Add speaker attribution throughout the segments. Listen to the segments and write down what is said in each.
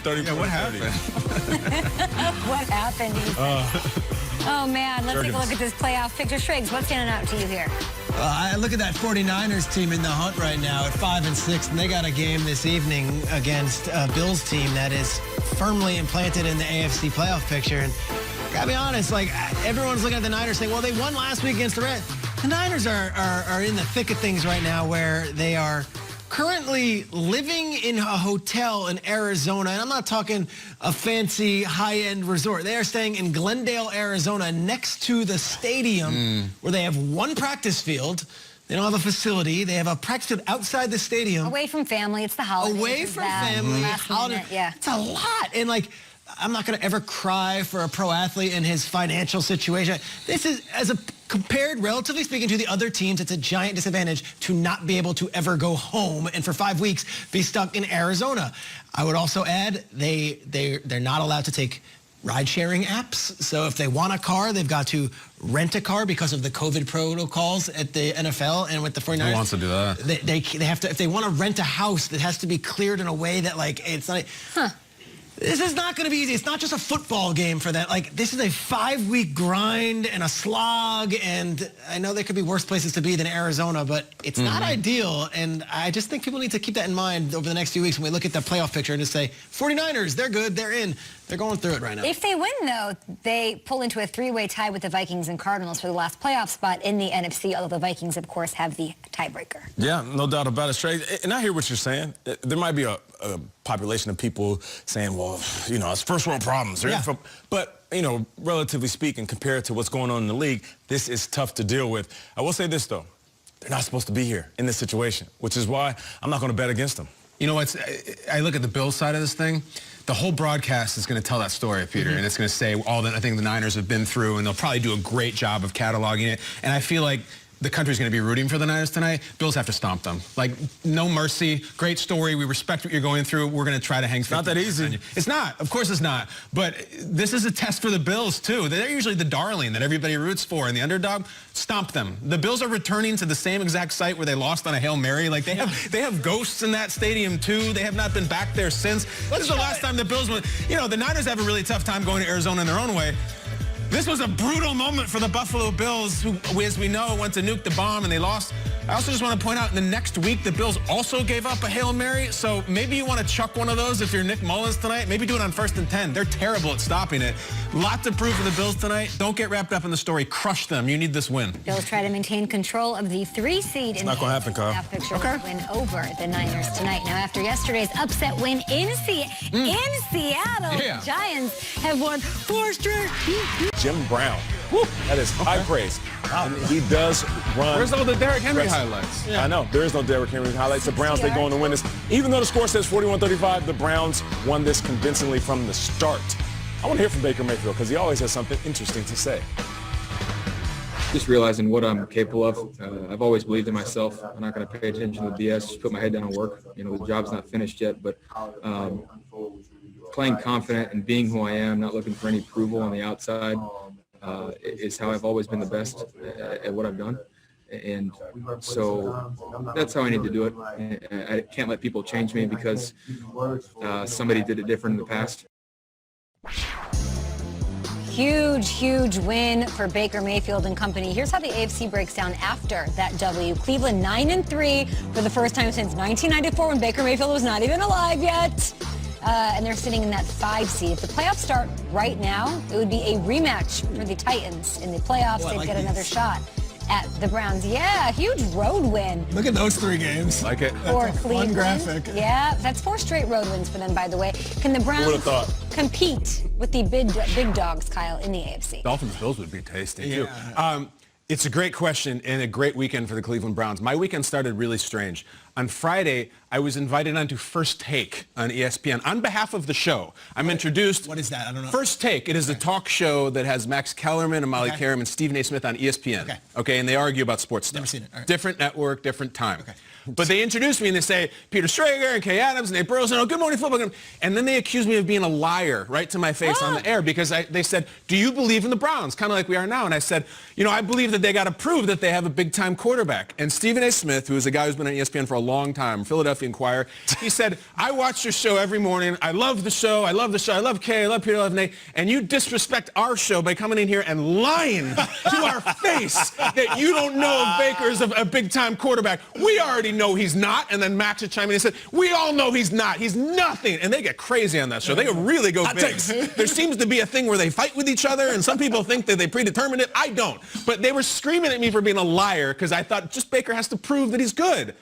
Speaker 1: 30.
Speaker 2: Yeah, what happened?
Speaker 3: What happened? Oh, man. Let's take a look at this playoff picture. Shriggs, what's standing out to you here?
Speaker 4: I look at that 49ers team in the hunt right now at 5-6, and they got a game this evening against a Bills team that is firmly implanted in the AFC playoff picture. And gotta be honest, like, everyone's looking at the Niners saying, well, they won last week against the Reds. The Niners are in the thick of things right now where they are currently living in a hotel in Arizona, and I'm not talking a fancy high-end resort. They are staying in Glendale, Arizona, next to the stadium where they have one practice field. They don't have a facility. They have a practice field outside the stadium.
Speaker 3: Away from family. It's the holidays.
Speaker 4: Away from family.
Speaker 3: Holiday. Yeah.
Speaker 4: It's a lot. And, like, I'm not going to ever cry for a pro athlete in his financial situation. This is, compared, relatively speaking, to the other teams, it's a giant disadvantage to not be able to ever go home and for 5 weeks be stuck in Arizona. I would also add they're not allowed to take ride-sharing apps. So if they want a car, they've got to rent a car because of the COVID protocols at the NFL and with the 49ers.
Speaker 1: Who wants to do that?
Speaker 4: They have to, if they want to rent a house, it has to be cleared in a way that, like, it's not... This is not going to be easy. It's not just a football game for that. Like, this is a 5-week grind and a slog, and I know there could be worse places to be than Arizona, but it's not ideal, and I just think people need to keep that in mind over the next few weeks when we look at the playoff picture and just say, 49ers, they're good, they're in. They're going through it right now.
Speaker 3: If they win, though, they pull into a 3-way tie with the Vikings and Cardinals for the last playoff spot in the NFC, although the Vikings, of course, have the tiebreaker.
Speaker 1: Yeah, no doubt about it, Trey. And I hear what you're saying. There might be a population of people saying, well, you know, it's first world problems.
Speaker 4: Yeah.
Speaker 1: But, you know, relatively speaking, compared to what's going on in the league, this is tough to deal with. I will say this, though. They're not supposed to be here in this situation, which is why I'm not going to bet against them.
Speaker 2: You know what? I look at the Bills side of this thing. The whole broadcast is going to tell that story, Peter, and it's going to say all that I think the Niners have been through, and they'll probably do a great job of cataloging it. And I feel like the country's going to be rooting for the Niners tonight. Bills have to stomp them. Like, no mercy. Great story. We respect what you're going through. We're going to try to hang. It's
Speaker 1: not that easy.
Speaker 2: It's not. Of course it's not. But this is a test for the Bills, too. They're usually the darling that everybody roots for, and the underdog, stomp them. The Bills are returning to the same exact site where they lost on a Hail Mary. Like, they have ghosts in that stadium, too. They have not been back there since. This is the last time the Bills went. You know, the Niners have a really tough time going to Arizona in their own way. This was a brutal moment for the Buffalo Bills, who, as we know, went to nuke the bomb and they lost. I also just want to point out, in the next week, the Bills also gave up a Hail Mary, so maybe you want to chuck one of those if you're Nick Mullins tonight. Maybe do it on 1st and 10. They're terrible at stopping it. Lot to prove for the Bills tonight. Don't get wrapped up in the story. Crush them. You need this win.
Speaker 3: Bills try to maintain control of the 3 seed in the playoff picture with a win over the Niners tonight. Now, after yesterday's upset win in Seattle, the Giants have won 4 straight.
Speaker 1: Jim Brown. Woo, that is high praise. And he does run.
Speaker 2: Where's all the Derrick Henry highlights?
Speaker 1: Yeah. I know. There is no Derrick Henry highlights. The Browns, they're going to win this. Even though the score says 41-35, the Browns won this convincingly from the start. I want to hear from Baker Mayfield because he always has something interesting to say.
Speaker 5: Just realizing what I'm capable of. I've always believed in myself. I'm not going to pay attention to the BS. Just put my head down and work. You know, the job's not finished yet, but playing confident and being who I am, not looking for any approval on the outside, is how I've always been the best at what I've done. And so that's how I need to do it. I can't let people change me because somebody did it different in the past.
Speaker 3: Huge win for Baker Mayfield and company. Here's how the AFC breaks down after that W. Cleveland 9-3 for the first time since 1994 when Baker Mayfield was not even alive yet. And they're sitting in that 5 seed. If the playoffs start right now, it would be a rematch for the Titans in the playoffs. They'd get another shot at the Browns. Yeah, huge road win.
Speaker 4: Look at those 3 games.
Speaker 1: Like it.
Speaker 3: For Cleveland.
Speaker 4: One graphic.
Speaker 3: Yeah, that's 4 straight road wins for them, by the way. Can the Browns compete with the big dogs, Kyle, in the AFC?
Speaker 2: Dolphins-Bills would be tasty, too.
Speaker 1: It's a great question and a great weekend for the Cleveland Browns. My weekend started really strange. On Friday, I was invited onto First Take on ESPN on behalf of the show. I'm introduced.
Speaker 4: What is that? I don't know.
Speaker 1: First Take. It is a talk show that has Max Kellerman and Molly Karam and Stephen A. Smith on ESPN. Okay, and they argue about sports stuff.
Speaker 4: Never seen it. All right.
Speaker 1: Different network, different time. Okay. But they introduce me and they say, Peter Strager and Kay Adams and Nate Burleson, oh, good morning, football. And then they accuse me of being a liar right to my face on the air because they said, do you believe in the Browns? Kind of like we are now. And I said, you know, I believe that they got to prove that they have a big-time quarterback. And Stephen A. Smith, who is a guy who's been on ESPN for a long time, Philadelphia Inquirer. He said, I watch your show every morning. I love the show. I love the show. I love Kay. I love Peter. I love Nate. And you disrespect our show by coming in here and lying to our face that you don't know if Baker's a big-time quarterback. We already know he's not. And then Max would chime in and said, we all know he's not. He's nothing. And they get crazy on that show. They really go big. There seems to be a thing where they fight with each other, and some people think that they predetermined it. I don't. But they were screaming at me for being a liar because I thought just Baker has to prove that he's good.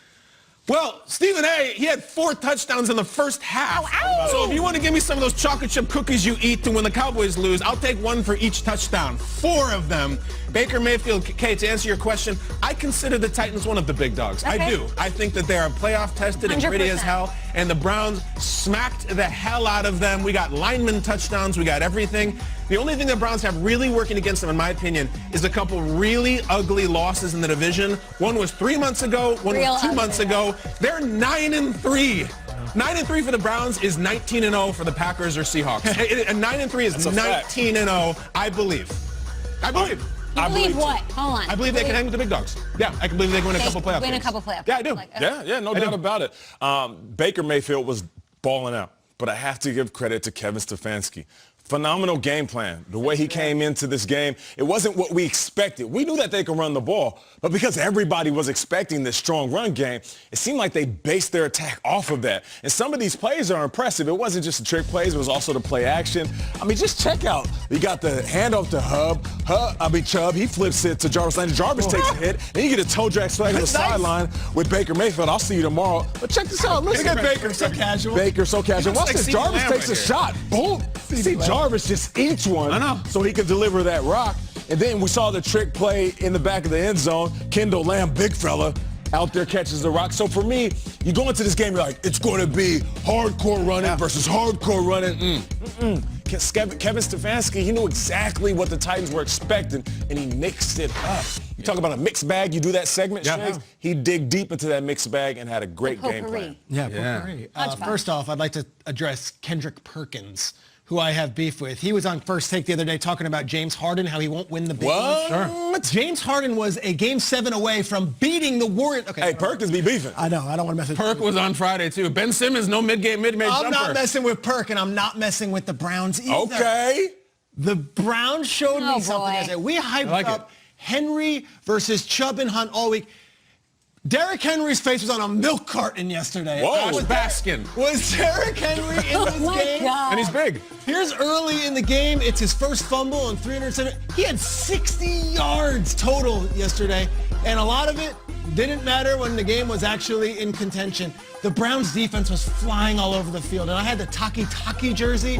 Speaker 1: Well, Stephen A., he had 4 touchdowns in the first half. Ow. So if you want to give me some of those chocolate chip cookies you eat to when the Cowboys lose, I'll take 1 for each touchdown. 4 of them. Baker Mayfield, Kate, to answer your question, I consider the Titans one of the big dogs. Okay. I do. I think that they are playoff tested and gritty as hell, and the Browns smacked the hell out of them. We got lineman touchdowns. We got everything. The only thing the Browns have really working against them, in my opinion, is a couple really ugly losses in the division. One was 3 months ago. One was 2 months ago. They're 9-3. 9-3 for the Browns is 19-0 for the Packers or Seahawks. And 9-3 is 19-0. I believe.
Speaker 3: You believe what? Hold on.
Speaker 1: I believe they can hang with the big dogs. Yeah, I can believe they can win a couple playoff games.
Speaker 3: Win a couple playoff
Speaker 1: Yeah, I do.
Speaker 6: Yeah, no doubt about it. Baker Mayfield was balling out, but I have to give credit to Kevin Stefanski. Phenomenal game plan. The way he came into this game, it wasn't what we expected. We knew that they could run the ball, but because everybody was expecting this strong run game, it seemed like they based their attack off of that. And some of these plays are impressive. It wasn't just the trick plays, it was also the play action. I mean, just check out. You got the handoff to Chubb. He flips it to Jarvis Landry. Jarvis takes a hit, and you get a toe drag flag on the sideline with Baker Mayfield. I'll see you tomorrow. But check this out. Listen,
Speaker 1: Baker so casual.
Speaker 6: Baker so casual. Watch
Speaker 1: like
Speaker 6: this. Jarvis takes a shot. Boom. See, Jarvis just eats one.
Speaker 1: I know.
Speaker 6: So he can deliver that rock. And then we saw the trick play in the back of the end zone. Kendall Lamb, big fella, out there catches the rock. So for me, you go into this game, you're like, it's going to be hardcore running versus hardcore running. Kevin Stefanski, he knew exactly what the Titans were expecting, and he mixed it up. You talk about a mixed bag, you do that segment, Shags, he dig deep into that mixed bag and had a great game plan.
Speaker 4: First off, I'd like to address Kendrick Perkins, who I have beef with. He was on First Take the other day talking about James Harden, how he won't win the big one.
Speaker 6: Sure.
Speaker 4: James Harden was a Game 7 away from beating the Warriors. Okay,
Speaker 6: hey, Perkins be beefing.
Speaker 4: I know. I don't want to mess with
Speaker 1: Perk was on Friday, too. Ben Simmons, no mid-major jumper.
Speaker 4: I'm not messing with Perk, and I'm not messing with the Browns either.
Speaker 6: Okay.
Speaker 4: The Browns showed me something
Speaker 3: boy.
Speaker 4: yesterday. We hyped up Henry versus Chubb and Hunt all week. Derrick Henry's face was on a milk carton yesterday.
Speaker 6: Whoa.
Speaker 1: Was Baskin.
Speaker 4: Was Derrick Henry in this game?
Speaker 3: God.
Speaker 1: And he's big.
Speaker 4: Here's early in the game. It's his first fumble on 307. He had 60 yards total yesterday, and a lot of it didn't matter when the game was actually in contention. The Browns defense was flying all over the field, and I had the Taki jersey.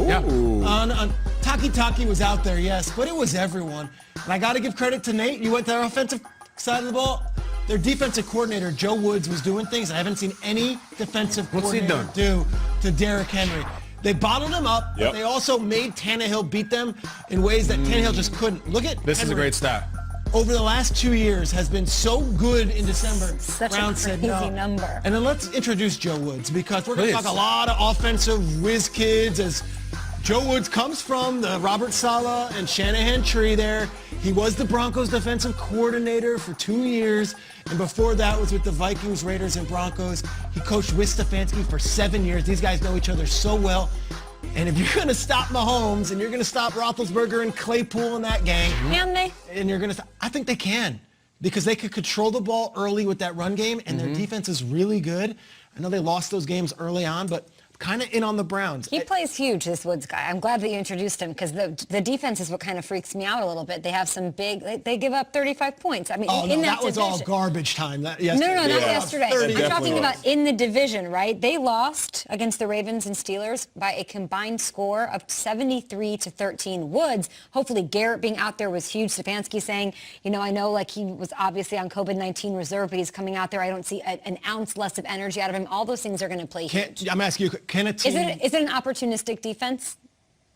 Speaker 4: Taki was out there, yes, but it was everyone. And I got to give credit to Nate. You went to their offensive side of the ball. Their defensive coordinator, Joe Woods, was doing things I haven't seen any defensive coordinator do to Derrick Henry. They bottled him up, but they also made Tannehill beat them in ways that Tannehill just couldn't. Look at
Speaker 1: This
Speaker 4: Henry.
Speaker 1: is a great stat.
Speaker 4: Over the last 2 years has been so good in December.
Speaker 3: Such
Speaker 4: Browns
Speaker 3: a
Speaker 4: said
Speaker 3: crazy
Speaker 4: no.
Speaker 3: number.
Speaker 4: And then let's introduce Joe Woods, because we're going to talk a lot of offensive whiz kids as Joe Woods comes from the Robert Saleh and Shanahan tree there. He was the Broncos defensive coordinator for 2 years, and before that was with the Vikings, Raiders, and Broncos. He coached with Stefanski for 7 years. These guys know each other so well. And if you're going to stop Mahomes and you're going to stop Roethlisberger and Claypool and that gang,
Speaker 3: Can they?
Speaker 4: and you're going to, I think they can, because they could control the ball early with that run game, and their defense is really good. I know they lost those games early on, but kind of in on the Browns.
Speaker 3: He plays huge, this Woods guy. I'm glad that you introduced him, because the defense is what kind of freaks me out a little bit. They have some big, they give up 35 points. I mean, in that
Speaker 4: was all
Speaker 3: division.
Speaker 4: garbage time.
Speaker 3: No, not yesterday. I'm talking about in the division, right? They lost against the Ravens and Steelers by a combined score of 73-13. Woods, hopefully Garrett being out there was huge. Stefanski saying, you know, I know like he was obviously on COVID-19 reserve, but he's coming out there. I don't see an ounce less of energy out of him. All those things are going to play huge.
Speaker 4: I'm asking you, can a team...
Speaker 3: Is it an opportunistic defense?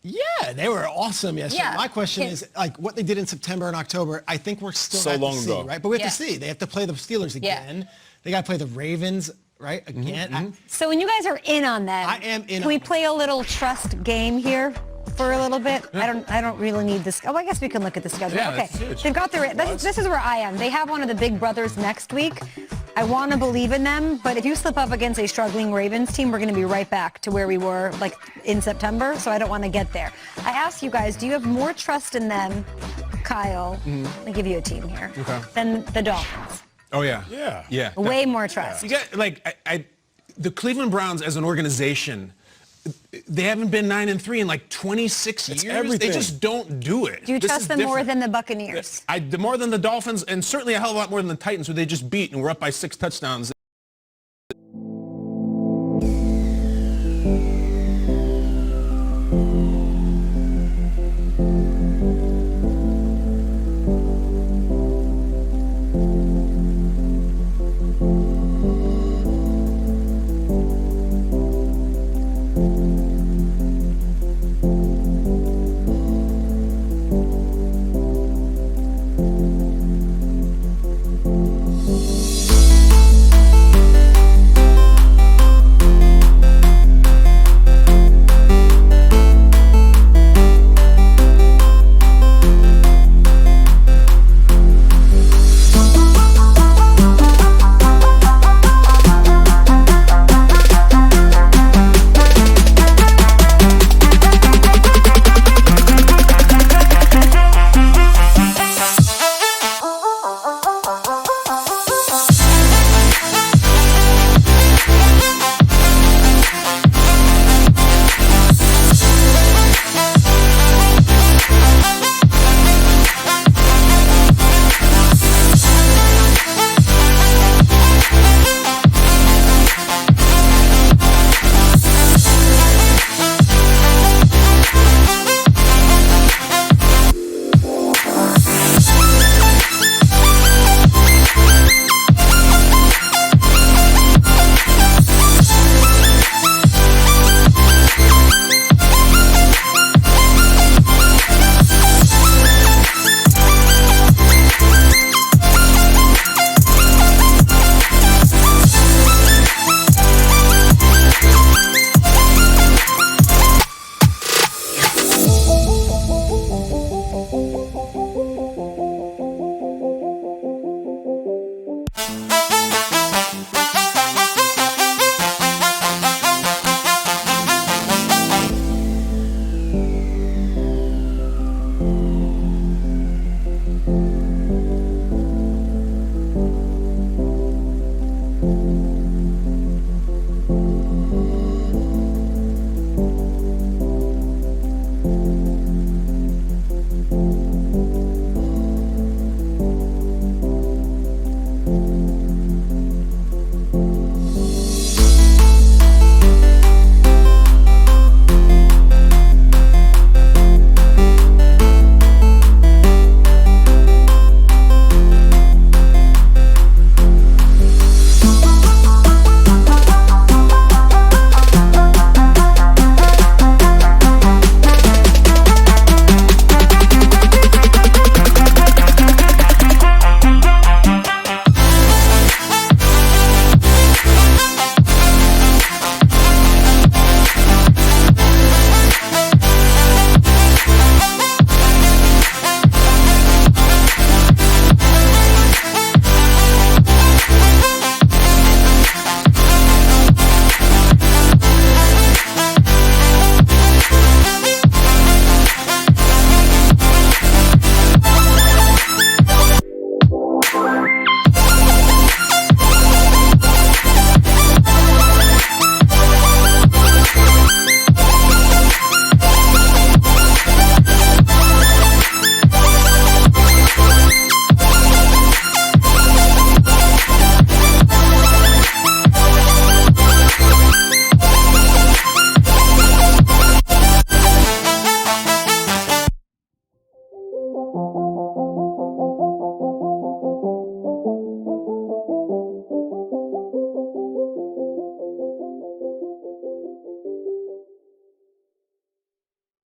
Speaker 4: Yeah, they were awesome yesterday.
Speaker 3: Yeah.
Speaker 4: My question is, like, what they did in September and October, I think we're still
Speaker 6: So
Speaker 4: have
Speaker 6: long
Speaker 4: to see,
Speaker 6: ago.
Speaker 4: right? But we have to see. They have to play the Steelers again. They got to play the Ravens, right? Again.
Speaker 3: So when you guys are in on that,
Speaker 4: I am in
Speaker 3: Can we
Speaker 4: on
Speaker 3: play a little trust game here for a little bit? I don't really need this. Oh, I guess we can look at the schedule.
Speaker 1: Yeah,
Speaker 3: okay.
Speaker 1: it's-
Speaker 3: They've got this is where I am. They have one of the big brothers next week. I want to believe in them, but if you slip up against a struggling Ravens team, we're going to be right back to where we were like in September, so I don't want to get there. I asked you guys, do you have more trust in them, Kyle, I'll give you a team here, than the Dolphins?
Speaker 1: Oh, yeah.
Speaker 6: Yeah.
Speaker 1: Yeah.
Speaker 3: Way more trust.
Speaker 1: You get, like, the Cleveland Browns as an organization, they haven't been 9-3 in like 26 years.
Speaker 6: Everything.
Speaker 1: They just don't do it.
Speaker 3: Do you
Speaker 1: This
Speaker 3: trust
Speaker 1: is
Speaker 3: them more
Speaker 1: different.
Speaker 3: than the Buccaneers?
Speaker 1: More than the Dolphins, and certainly a hell of a lot more than the Titans, who they just beat and were up by 6 touchdowns.